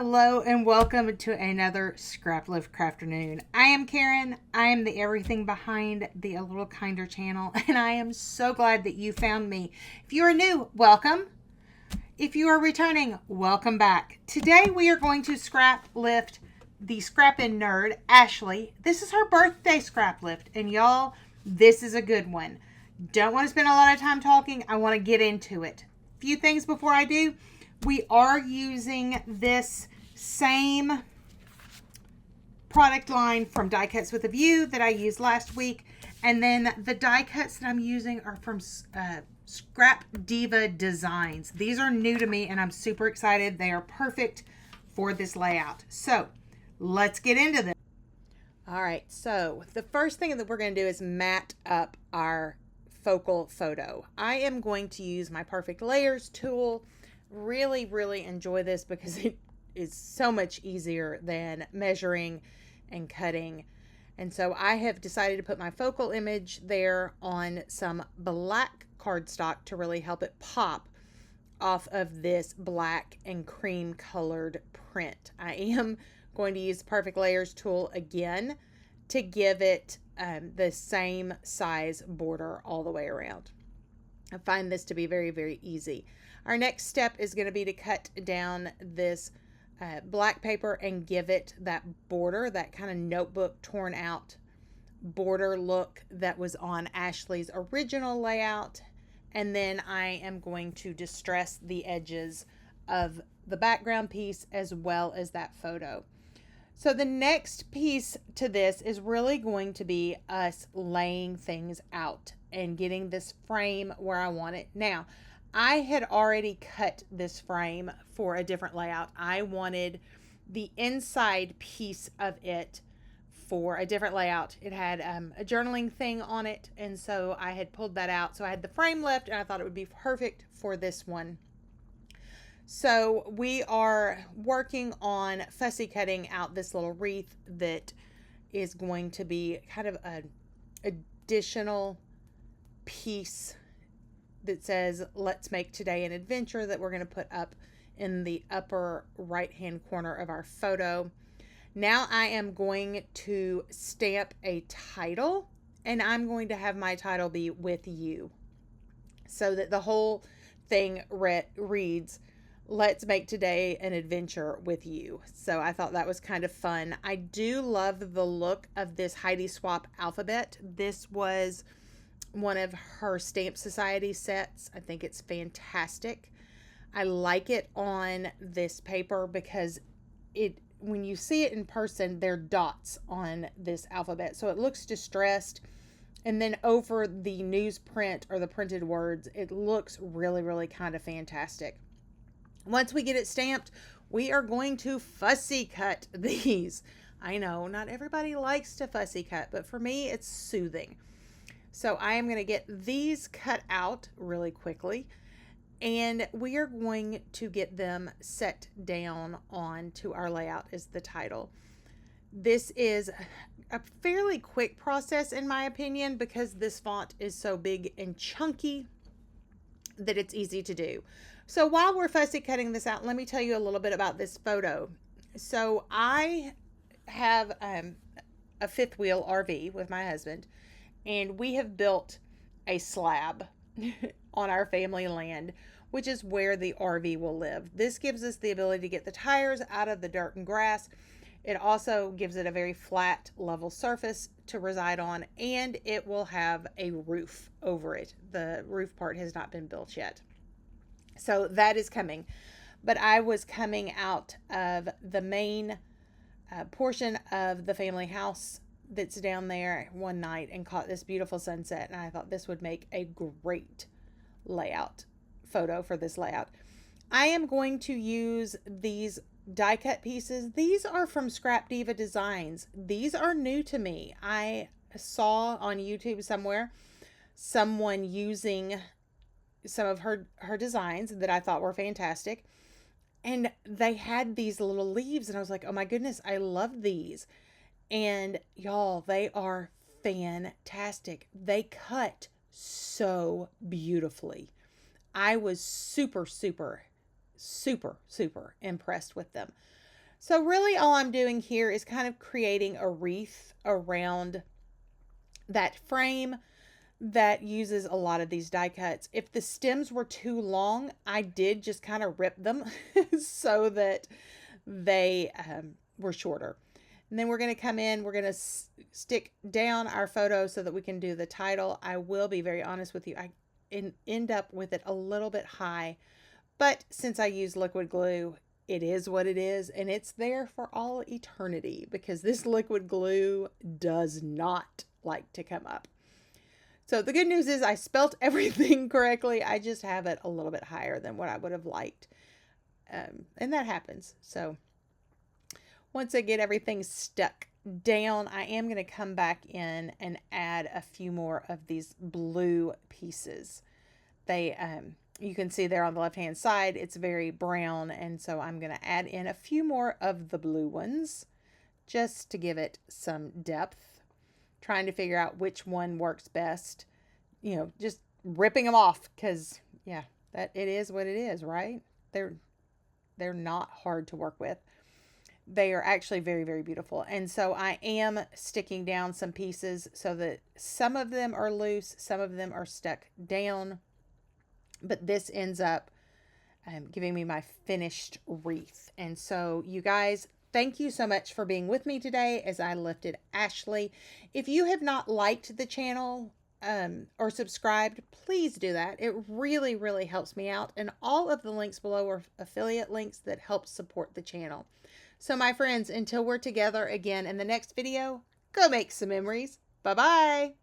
Hello and welcome to another Scraplift Crafternoon. I am Karen. I am the everything behind the A Little Kinder channel, and I am so glad that you found me. If you are new, welcome. If you are returning, welcome back. Today we are going to scrap lift the scrapping nerd, Ashley. This is her birthday scrap lift, and y'all, this is a good one. Don't want to spend a lot of time talking. I want to get into it. A few things before I do. We are using this same product line from Die Cuts with a View that I used last week. And then the die cuts that I'm using are from Scrap Diva Designs. These are new to me and I'm super excited. They are perfect for this layout. So let's get into this. All right, so the first thing that we're going to do is mat up our focal photo. I am going to use my Perfect Layers tool. Really enjoy this because it is so much easier than measuring and cutting. And so I have decided to put my focal image there on some black cardstock to really help it pop off of this black and cream colored print. I am going to use the Perfect Layers tool again to give it the same size border all the way around. I find this to be very easy. Our next step is going to be to cut down this black paper and give it that border, that kind of notebook torn out border look that was on Ashley's original layout. And then I am going to distress the edges of the background piece as well as that photo. So the next piece to this is really going to be us laying things out and getting this frame where I want it. Now, I had already cut this frame for a different layout. I wanted the inside piece of it for a different layout. It had a journaling thing on it, and so I had pulled that out. So I had the frame left, and I thought it would be perfect for this one. So we are working on fussy cutting out this little wreath that is going to be kind of an additional piece that says, let's make today an adventure, that we're going to put up in the upper right hand corner of our photo. Now I am going to stamp a title, and I'm going to have my title be "With You," so that the whole thing reads, let's make today an adventure with you. So I thought that was kind of fun. I do love the look of this Heidi Swapp alphabet. This was one of her Stamp Society sets. I think it's fantastic. I like it on this paper because when you see it in person, there are dots on this alphabet. So it looks distressed. And then over the newsprint or the printed words, it looks really kind of fantastic. Once we get it stamped, we are going to fussy cut these. I know not everybody likes to fussy cut, but for me, it's soothing. So I am going to get these cut out really quickly, and we are going to get them set down onto our layout as the title. This is a fairly quick process in my opinion because this font is so big and chunky that it's easy to do. So while we're fussy cutting this out, let me tell you a little bit about this photo. So I have a fifth wheel RV with my husband, and we have built a slab on our family land, which is where the RV will live. This gives us the ability to get the tires out of the dirt and grass. It also gives it a very flat, level surface to reside on, and it will have a roof over it. The roof part has not been built yet. So that is coming. But I was coming out of the main portion of the family house that's down there one night and caught this beautiful sunset, and I thought this would make a great layout photo for this layout. I am going to use these die cut pieces. These are from Scrap Diva Designs. These are new to me. I saw on YouTube somewhere someone using some of her designs that I thought were fantastic, and they had these little leaves, and I was like, oh my goodness, I love these. And y'all, they are fantastic. They cut so beautifully. I was super impressed with them. So really all I'm doing here is kind of creating a wreath around that frame that uses a lot of these die cuts. If the stems were too long, I did just kind of rip them so that they were shorter. And then we're going to come in, we're going to stick down our photo so that we can do the title. I will be very honest with you, I end up with it a little bit high, but since I use liquid glue, it is what it is, and it's there for all eternity because this liquid glue does not like to come up. So the good news is I spelt everything correctly. I just have it a little bit higher than what I would have liked. And that happens. So once I get everything stuck down, I am going to come back in and add a few more of these blue pieces. They, you can see there on the left-hand side, it's very brown. And so I'm going to add in a few more of the blue ones just to give it some depth. Trying to figure out which one works best, you know, just ripping them off because yeah, that it is what it is, right? They're not hard to work with. They are actually very, very beautiful. And so I am sticking down some pieces so that some of them are loose, some of them are stuck down, but this ends up giving me my finished wreath. And so you guys, thank you so much for being with me today as I lifted Ashley. If you have not liked the channel or subscribed, please do that. It really, really helps me out. And all of the links below are affiliate links that help support the channel. So my friends, until we're together again in the next video, go make some memories. Bye-bye.